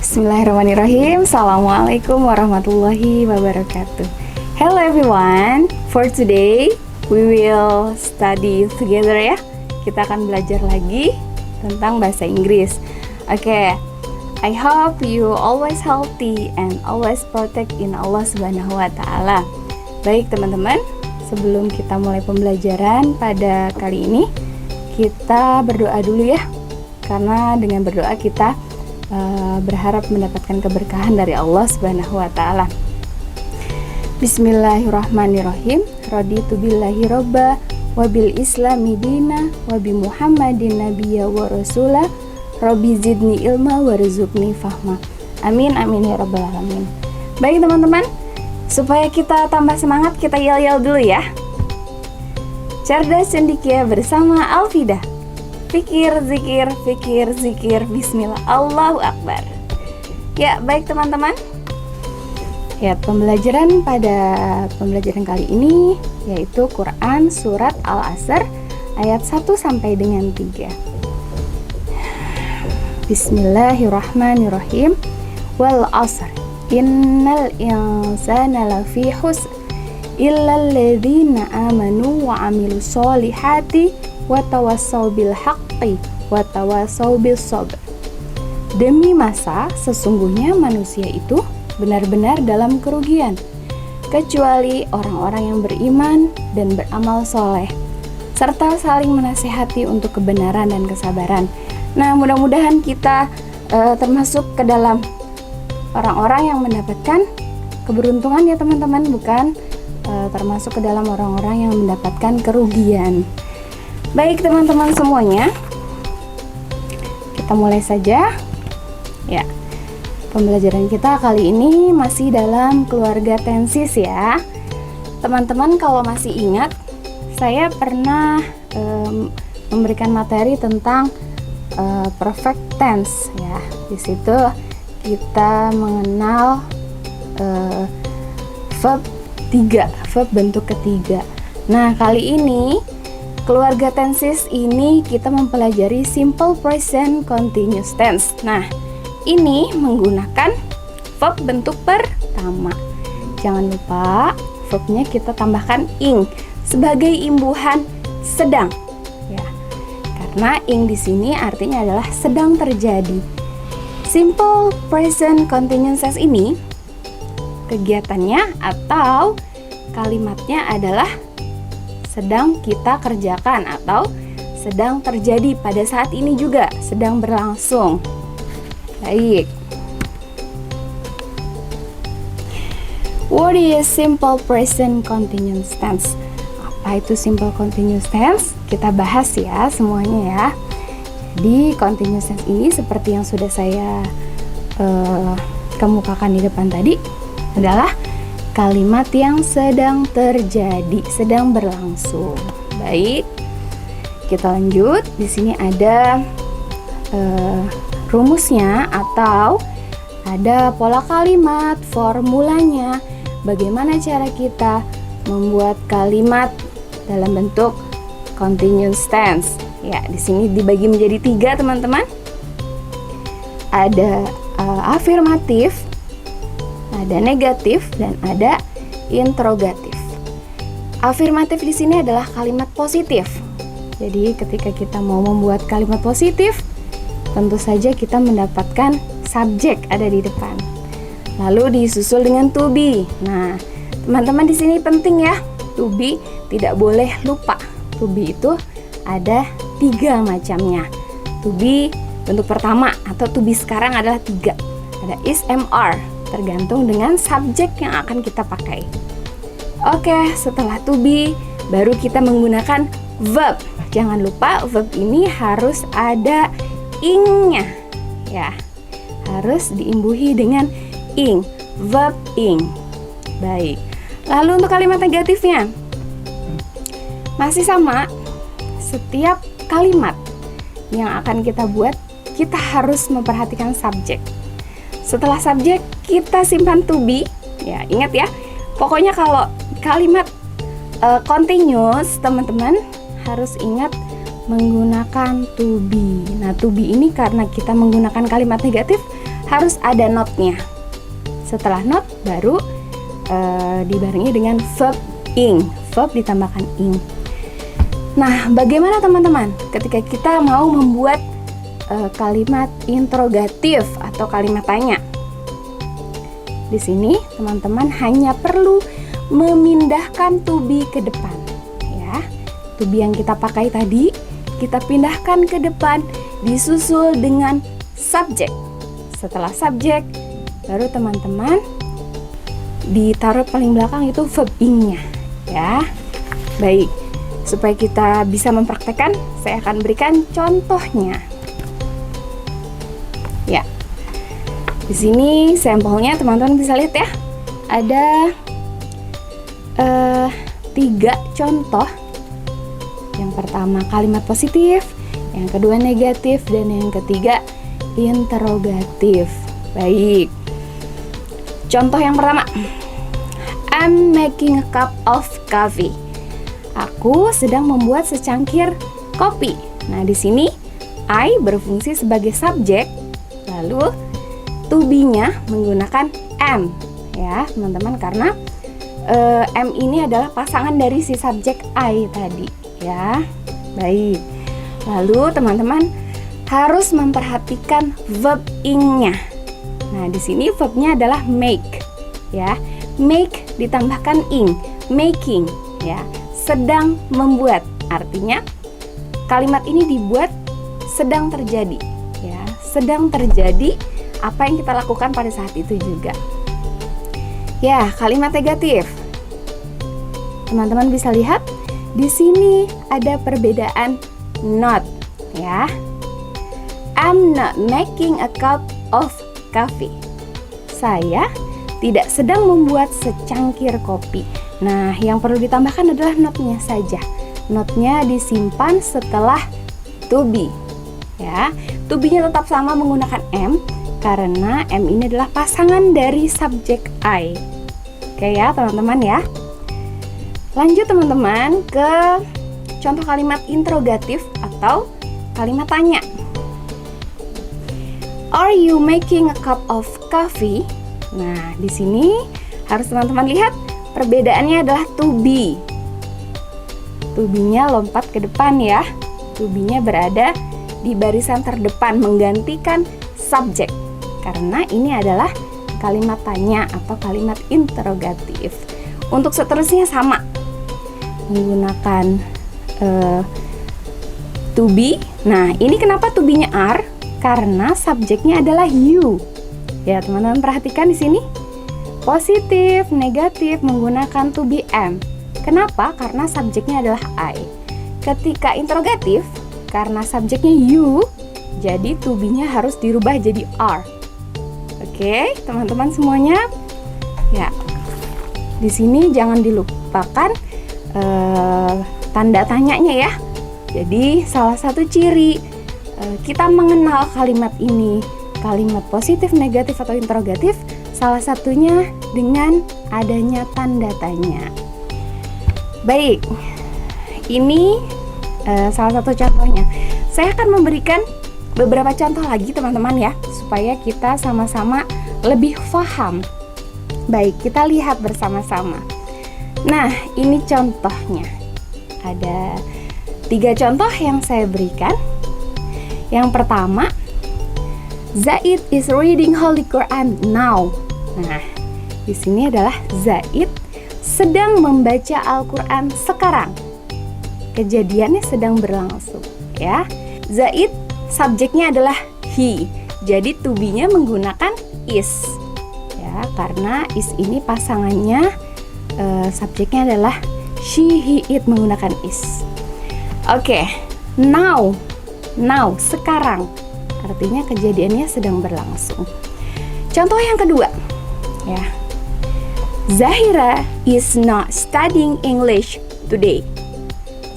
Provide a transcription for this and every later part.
Bismillahirrahmanirrahim. Assalamualaikum warahmatullahi wabarakatuh. Hello everyone. For today we will study together ya. Kita akan belajar lagi tentang bahasa Inggris. Okay. I hope you always healthy and always protect in Allah Subhanahu wa taala. Baik teman-teman, sebelum kita mulai pembelajaran pada kali ini, kita berdoa dulu ya. Karena dengan berdoa kita berharap mendapatkan keberkahan dari Allah Subhanahu wa taala. Bismillahirrahmanirrahim. Raditu billahi robba wa bil islami dina wa bi Muhammadin nabiyya wa rasula. Rabbi zidni ilma warzuqni fahma. Amin amin ya rabbal alamin. Baik teman-teman, supaya kita tambah semangat, kita yel-yel dulu ya. Cerdas cendekia bersama Alfida. Fikir, zikir, bismillah, Allahu Akbar. Ya, baik teman-teman. Ya, pembelajaran pada pembelajaran kali ini yaitu Quran Surat Al-Asr ayat 1 sampai dengan 3. Bismillahirrahmanirrahim. Wal asr, innal insana lafi khusr illal ladzina amanu wa amilus solihati watawassaw bil haqqi watawassaw bis sabr. Demi masa, sesungguhnya manusia itu benar-benar dalam kerugian, kecuali orang-orang yang beriman dan beramal soleh, serta saling menasihati untuk kebenaran dan kesabaran. Nah, mudah-mudahan kita termasuk ke dalam orang-orang yang mendapatkan keberuntungan ya teman-teman, bukan termasuk ke dalam orang-orang yang mendapatkan kerugian. Baik teman-teman semuanya, kita mulai saja. Ya, pembelajaran kita kali ini masih dalam keluarga tenses ya. Teman-teman kalau masih ingat, saya pernah memberikan materi tentang perfect tense ya. Di situ kita mengenal verb bentuk ketiga. Nah, kali ini keluarga tenses ini kita mempelajari simple present continuous tense. Nah, ini menggunakan verb bentuk pertama. Jangan lupa verbnya kita tambahkan ing sebagai imbuhan sedang ya. Karena ing di sini artinya adalah sedang terjadi. Simple present continuous tense ini kegiatannya atau kalimatnya adalah sedang kita kerjakan atau sedang terjadi pada saat ini juga, sedang berlangsung. Baik. What is simple present continuous tense? Apa itu simple continuous tense? Kita bahas ya semuanya ya. Jadi continuous tense ini seperti yang sudah saya kemukakan di depan tadi adalah kalimat yang sedang terjadi, sedang berlangsung. Baik, kita lanjut. Di sini ada rumusnya atau ada pola kalimat, formulanya. Bagaimana cara kita membuat kalimat dalam bentuk continuous tense? Ya, di sini dibagi menjadi 3 teman-teman. Ada afirmatif, ada negatif, dan ada interrogatif. Afirmatif di sini adalah kalimat positif. Jadi ketika kita mau membuat kalimat positif, tentu saja kita mendapatkan subjek ada di depan. Lalu disusul dengan to be. Nah, teman-teman di sini penting ya, to be tidak boleh lupa. To be itu ada 3 macamnya. To be bentuk pertama atau to be sekarang adalah 3. Ada is, am, are. Tergantung dengan subjek yang akan kita pakai. Oke, setelah to be baru kita menggunakan verb. Jangan lupa verb ini harus ada ing-nya ya. Harus diimbuhi dengan ing, verb ing. Baik. Lalu untuk kalimat negatifnya masih sama. Setiap kalimat yang akan kita buat, kita harus memperhatikan subjek. Setelah subjek, kita simpan to be. Ya, ingat ya. Pokoknya kalau kalimat continuous, teman-teman harus ingat menggunakan to be. Nah, to be ini karena kita menggunakan kalimat negatif, harus ada notnya. Setelah not baru dibarengi dengan verb ing, verb ditambahkan ing. Nah, bagaimana teman-teman ketika kita mau membuat kalimat interrogatif atau kalimat tanya? Di sini teman-teman hanya perlu memindahkan to be ke depan, ya. To be yang kita pakai tadi kita pindahkan ke depan, disusul dengan subjek. Setelah subjek, baru teman-teman ditaruh paling belakang itu verb ing-nya, ya. Baik, supaya kita bisa mempraktekkan, saya akan berikan contohnya. Ya, di sini sampelnya teman-teman bisa lihat ya. Ada 3 contoh. Yang pertama kalimat positif, yang kedua negatif, dan yang ketiga interrogatif. Baik. Contoh yang pertama, I'm making a cup of coffee. Aku sedang membuat secangkir kopi. Nah, di sini I berfungsi sebagai subjek, lalu to be-nya menggunakan am, ya teman-teman, karena am ini adalah pasangan dari si subjek I tadi, ya. Baik. Lalu teman-teman harus memperhatikan verb ing-nya. Nah, di sini verbnya adalah make, ya. Make ditambahkan ing, making, ya. Sedang membuat, artinya kalimat ini dibuat sedang terjadi, ya. Sedang terjadi apa yang kita lakukan pada saat itu juga. Ya, kalimat negatif. Teman-teman bisa lihat di sini ada perbedaan not, ya. I'm not making a cup of coffee. Saya tidak sedang membuat secangkir kopi. Nah, yang perlu ditambahkan adalah not-nya saja. Not-nya disimpan setelah to be, ya. To be-nya tetap sama menggunakan am, karena am ini adalah pasangan dari subjek I. Oke ya teman-teman ya. Lanjut teman-teman ke contoh kalimat interrogatif atau kalimat tanya. Are you making a cup of coffee? Nah, di sini harus teman-teman lihat perbedaannya adalah to be. To be-nya lompat ke depan ya. To be-nya berada di barisan terdepan menggantikan subjek. Karena ini adalah kalimat tanya atau kalimat interrogatif. Untuk seterusnya sama. Menggunakan to be. Nah, ini kenapa to be-nya are? Karena subjeknya adalah you. Ya, teman-teman perhatikan di sini. Positif, negatif menggunakan to be am. Kenapa? Karena subjeknya adalah I. Ketika interrogatif, karena subjeknya you, jadi to be-nya harus dirubah jadi are. Oke, teman-teman semuanya. Ya. Di sini jangan dilupakan tanda tanyanya ya. Jadi, salah satu ciri kita mengenal kalimat ini, kalimat positif, negatif, atau interrogatif, salah satunya dengan adanya tanda tanya. Baik, ini salah satu contohnya. Saya akan memberikan beberapa contoh lagi teman-teman ya, supaya kita sama-sama lebih paham. Baik, kita lihat bersama-sama. Nah, ini contohnya. Ada 3 contoh yang saya berikan. Yang pertama, Zaid is reading Holy Quran now. Nah, di sini adalah Zaid sedang membaca Al-Quran sekarang. Kejadiannya sedang berlangsung, ya. Zaid subjeknya adalah he. Jadi to be-nya menggunakan is. Ya, karena is ini pasangannya subjeknya adalah she, he, it menggunakan is. Oke, now. Now, sekarang. Artinya kejadiannya sedang berlangsung. Contoh yang kedua, ya. Zahira is not studying English today.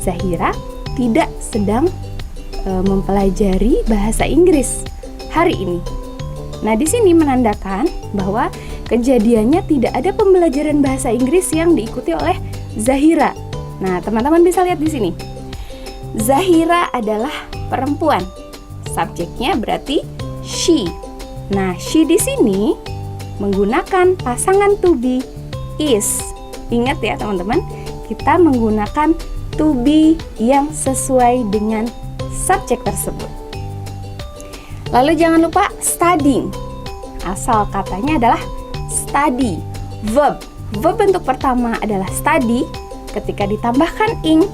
Zahira tidak sedang mempelajari bahasa Inggris hari ini. Nah, di sini menandakan bahwa kejadiannya tidak ada pembelajaran bahasa Inggris yang diikuti oleh Zahira. Nah, teman-teman bisa lihat di sini. Zahira adalah perempuan. Subjeknya berarti she. Nah, she di sini menggunakan pasangan to be is. Ingat ya teman-teman, kita menggunakan to be yang sesuai dengan subjek tersebut. Lalu jangan lupa studying. Asal katanya adalah study. Verb bentuk pertama adalah study, ketika ditambahkan ing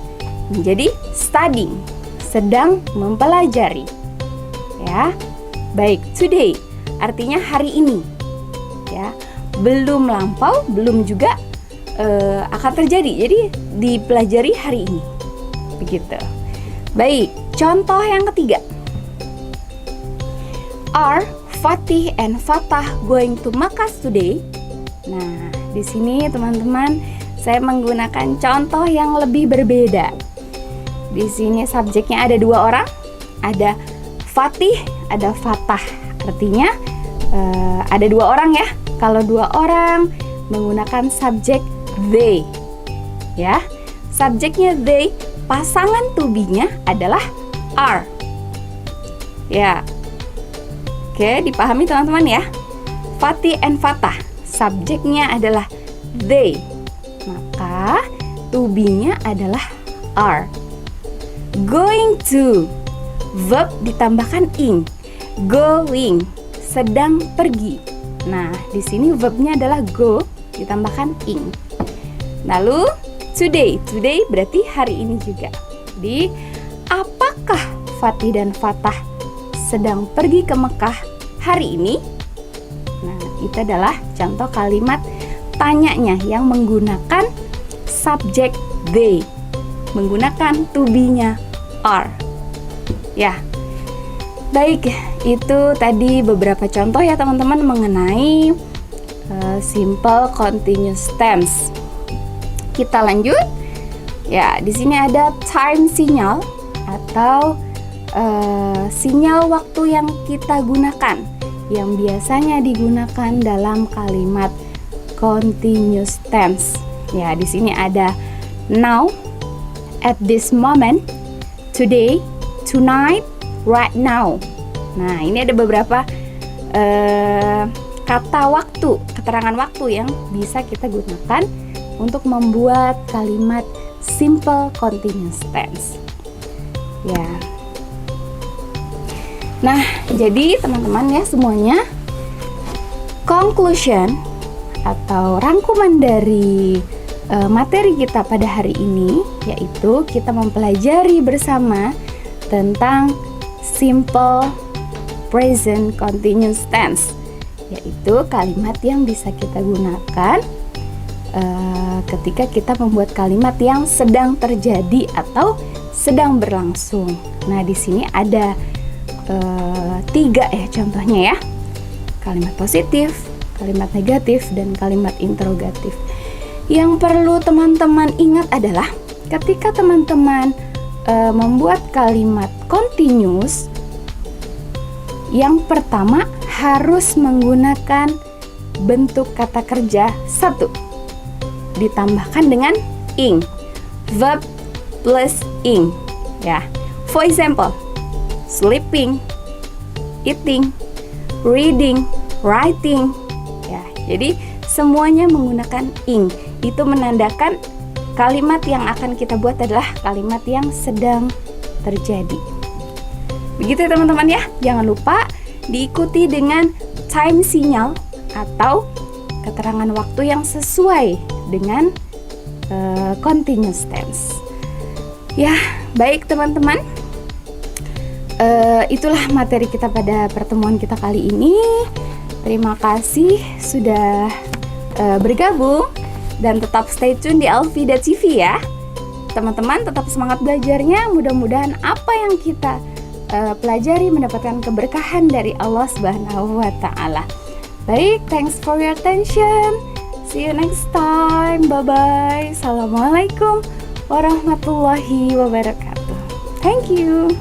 menjadi studying, sedang mempelajari. Ya. Baik, today artinya hari ini. Ya. Belum lampau, belum juga akan terjadi. Jadi dipelajari hari ini. Begitu. Baik, contoh yang ketiga. Are Fatih and Fatah going to Makkah today? Nah, di sini teman-teman saya menggunakan contoh yang lebih berbeda. Di sini subjeknya ada dua orang, ada Fatih, ada Fatah. Artinya ada dua orang ya. Kalau dua orang menggunakan subjek they, ya. Subjeknya they, pasangan to be-nya adalah are. Ya. Oke, dipahami teman-teman ya. Fatih and Fatah, subjeknya adalah they, maka to be-nya adalah are. Going to, verb ditambahkan ing. Going, sedang pergi. Nah, di sini verbnya adalah go ditambahkan ing. Lalu today berarti hari ini juga. Jadi, apakah Fatih dan Fatah sedang pergi ke Mekah hari ini? Nah, itu adalah contoh kalimat tanyanya yang menggunakan subjek they, menggunakan to be-nya are. Ya. Baik, itu tadi beberapa contoh ya teman-teman mengenai simple continuous tense. Kita lanjut. Ya, di sini ada time signal atau sinyal waktu yang kita gunakan, yang biasanya digunakan dalam kalimat continuous tense. Ya, di sini ada now, at this moment, today, tonight, right now. Nah, ini ada beberapa kata waktu, keterangan waktu yang bisa kita gunakan untuk membuat kalimat simple continuous tense. Ya. Nah, jadi teman-teman ya semuanya, conclusion atau rangkuman dari materi kita pada hari ini yaitu kita mempelajari bersama tentang simple present continuous tense, yaitu kalimat yang bisa kita gunakan ketika kita membuat kalimat yang sedang terjadi atau sedang berlangsung. Nah, di sini ada 3 ya contohnya ya. Kalimat positif, kalimat negatif, dan kalimat interrogatif. Yang perlu teman-teman ingat adalah ketika teman-teman membuat kalimat continuous, yang pertama harus menggunakan bentuk kata kerja 1 ditambahkan dengan ing, verb plus ing ya. For example, sleeping, eating, reading, writing ya. Jadi semuanya menggunakan ing. Itu menandakan kalimat yang akan kita buat adalah kalimat yang sedang terjadi. Begitu ya teman-teman ya. Jangan lupa diikuti dengan time signal atau keterangan waktu yang sesuai dengan continuous tense. Ya, baik teman-teman. Itulah materi kita pada pertemuan kita kali ini. Terima kasih sudah bergabung dan tetap stay tune di Alfida TV ya. Teman-teman tetap semangat belajarnya. Mudah-mudahan apa yang kita pelajari mendapatkan keberkahan dari Allah Subhanahu wa taala. Baik, thanks for your attention. See you next time. Bye-bye. Assalamualaikum warahmatullahi wabarakatuh. Thank you.